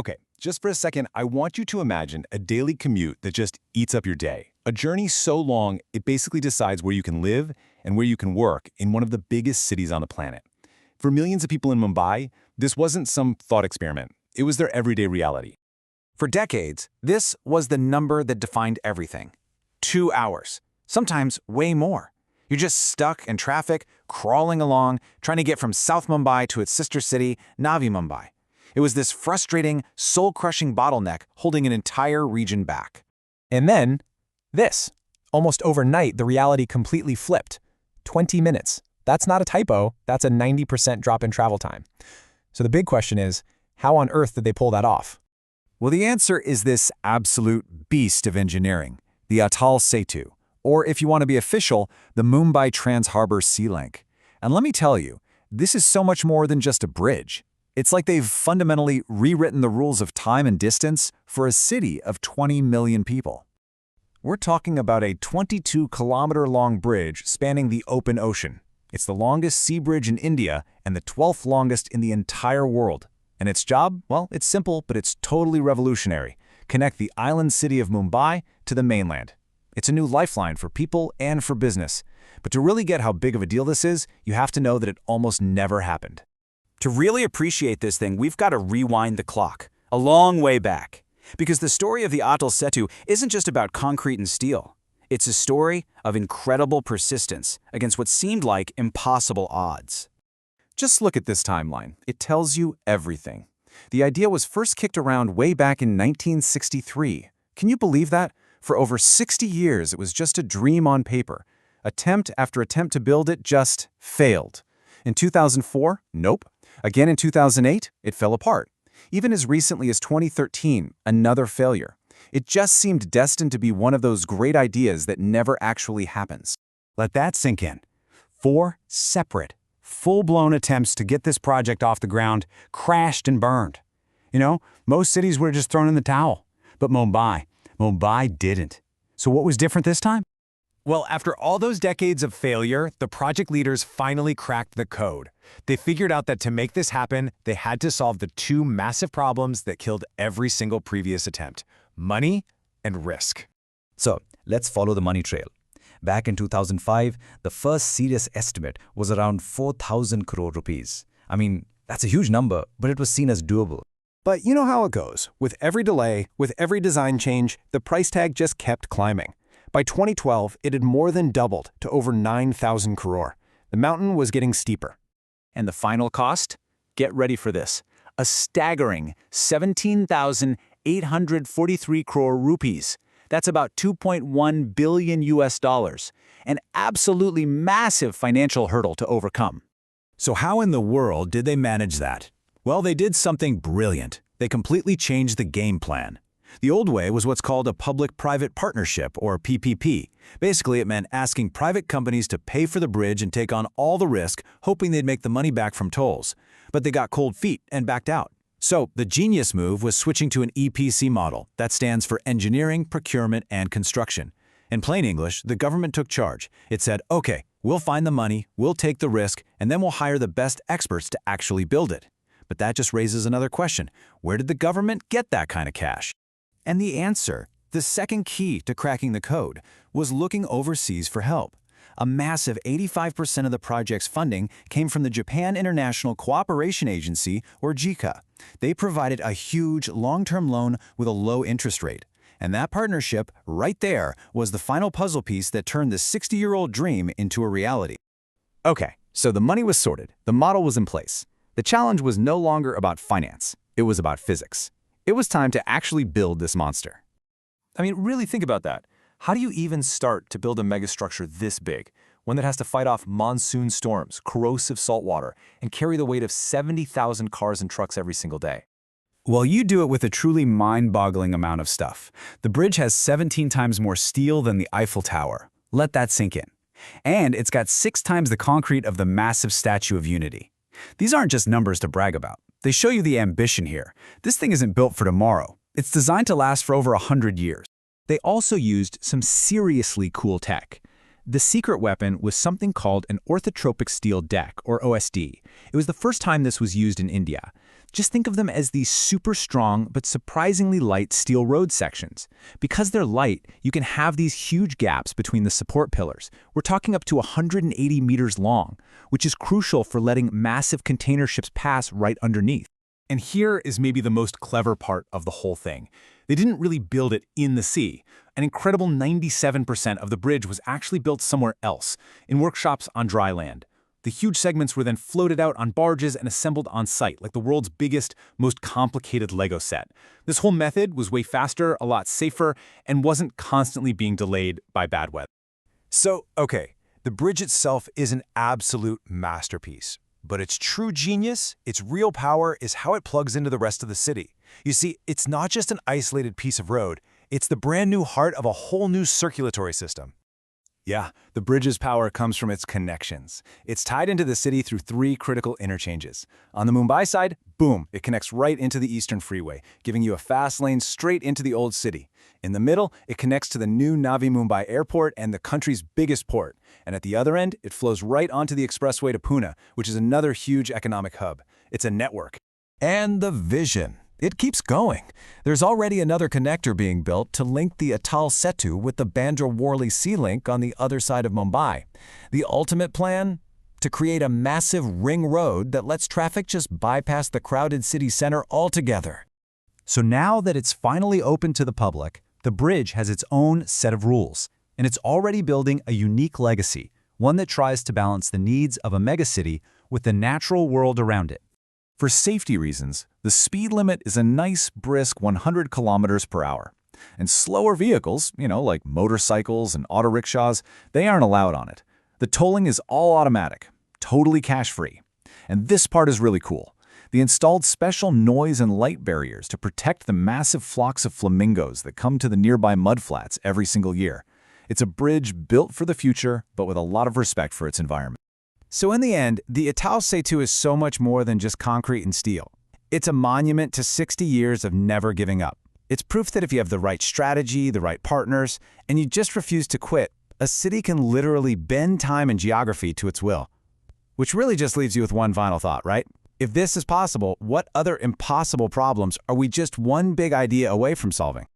Okay, just for a second, I want you to imagine a daily commute that just eats up your day. A journey so long, it basically decides where you can live and where you can work in one of the biggest cities on the planet. For millions of people in Mumbai, this wasn't some thought experiment. It was their everyday reality. For decades, this was the number that defined everything. 2 hours, sometimes way more. You're just stuck in traffic, crawling along, trying to get from South Mumbai to its sister city, Navi Mumbai. It was this frustrating, soul-crushing bottleneck holding an entire region back. And then, this. Almost overnight, the reality completely flipped. 20 minutes. That's not a typo, that's a 90% drop in travel time. So the big question is, how on earth did they pull that off? Well, the answer is this absolute beast of engineering, the Atal Setu, or if you want to be official, the Mumbai Trans-Harbour Sea Link. And let me tell you, this is so much more than just a bridge. It's like they've fundamentally rewritten the rules of time and distance for a city of 20 million people. We're talking about a 22-kilometer-long bridge spanning the open ocean. It's the longest sea bridge in India and the 12th longest in the entire world. And its job? Well, it's simple, but it's totally revolutionary. Connect the island city of Mumbai to the mainland. It's a new lifeline for people and for business. But to really get how big of a deal this is, you have to know that it almost never happened. To really appreciate this thing, we've got to rewind the clock, a long way back. Because the story of the Atal Setu isn't just about concrete and steel. It's a story of incredible persistence against what seemed like impossible odds. Just look at this timeline. It tells you everything. The idea was first kicked around way back in 1963. Can you believe that? For over 60 years, it was just a dream on paper. Attempt after attempt to build it just failed. In 2004, nope. Again in 2008, it fell apart. Even as recently as 2013, another failure. It just seemed destined to be one of those great ideas that never actually happens. Let that sink in. 4 separate, full-blown attempts to get this project off the ground crashed and burned. You know, most cities would have just thrown in the towel. But Mumbai didn't. So what was different this time? Well, after all those decades of failure, the project leaders finally cracked the code. They figured out that to make this happen, they had to solve the 2 massive problems that killed every single previous attempt: money and risk. So, let's follow the money trail. Back in 2005, the first serious estimate was around 4,000 crore rupees. I mean, that's a huge number, but it was seen as doable. But you know how it goes. With every delay, with every design change, the price tag just kept climbing. By 2012, it had more than doubled to over 9,000 crore. The mountain was getting steeper. And the final cost? Get ready for this. A staggering 17,843 crore rupees. That's about 2.1 billion US dollars. An absolutely massive financial hurdle to overcome. So how in the world did they manage that? Well, they did something brilliant. They completely changed the game plan. The old way was what's called a public-private partnership, or PPP. Basically, it meant asking private companies to pay for the bridge and take on all the risk, hoping they'd make the money back from tolls. But they got cold feet and backed out. So the genius move was switching to an EPC model. That stands for engineering, procurement, and construction. In plain English, the government took charge. It said, okay, we'll find the money, we'll take the risk, and then we'll hire the best experts to actually build it. But that just raises another question. Where did the government get that kind of cash? And the answer, the second key to cracking the code, was looking overseas for help. A massive 85% of the project's funding came from the Japan International Cooperation Agency, or JICA. They provided a huge long-term loan with a low interest rate. And that partnership, right there, was the final puzzle piece that turned the 60-year-old dream into a reality. Okay, so the money was sorted, the model was in place. The challenge was no longer about finance, it was about physics. It was time to actually build this monster. I mean, really think about that. How do you even start to build a megastructure this big? One that has to fight off monsoon storms, corrosive salt water, and carry the weight of 70,000 cars and trucks every single day. Well, you do it with a truly mind-boggling amount of stuff. The bridge has 17 times more steel than the Eiffel Tower. Let that sink in. And it's got 6 times the concrete of the massive Statue of Unity. These aren't just numbers to brag about. They show you the ambition here. This thing isn't built for tomorrow. It's designed to last for over 100 years. They also used some seriously cool tech. The secret weapon was something called an orthotropic steel deck, or OSD. It was the first time this was used in India. Just think of them as these super strong but surprisingly light steel road sections. Because they're light, you can have these huge gaps between the support pillars. We're talking up to 180 meters long, which is crucial for letting massive container ships pass right underneath. And here is maybe the most clever part of the whole thing. They didn't really build it in the sea. An incredible 97% of the bridge was actually built somewhere else, in workshops on dry land. The huge segments were then floated out on barges and assembled on site, like the world's biggest, most complicated Lego set. This whole method was way faster, a lot safer, and wasn't constantly being delayed by bad weather. So, okay, the bridge itself is an absolute masterpiece. But its true genius, its real power, is how it plugs into the rest of the city. You see, it's not just an isolated piece of road, it's the brand new heart of a whole new circulatory system. Yeah, the bridge's power comes from its connections. It's tied into the city through 3 critical interchanges. On the Mumbai side, boom, it connects right into the Eastern Freeway, giving you a fast lane straight into the old city. In the middle, it connects to the new Navi Mumbai airport and the country's biggest port. And at the other end, it flows right onto the expressway to Pune, which is another huge economic hub. It's a network. And the vision. It keeps going. There's already another connector being built to link the Atal Setu with the Bandra-Worli Sea Link on the other side of Mumbai. The ultimate plan? To create a massive ring road that lets traffic just bypass the crowded city center altogether. So now that it's finally open to the public, the bridge has its own set of rules, and it's already building a unique legacy, one that tries to balance the needs of a megacity with the natural world around it. For safety reasons, the speed limit is a nice, brisk 100 kilometers per hour. And slower vehicles, like motorcycles and auto rickshaws, they aren't allowed on it. The tolling is all automatic, totally cash-free. And this part is really cool. They installed special noise and light barriers to protect the massive flocks of flamingos that come to the nearby mudflats every single year. It's a bridge built for the future, but with a lot of respect for its environment. So in the end, the Atal Setu is so much more than just concrete and steel. It's a monument to 60 years of never giving up. It's proof that if you have the right strategy, the right partners, and you just refuse to quit, a city can literally bend time and geography to its will. Which really just leaves you with one final thought, right? If this is possible, what other impossible problems are we just one big idea away from solving?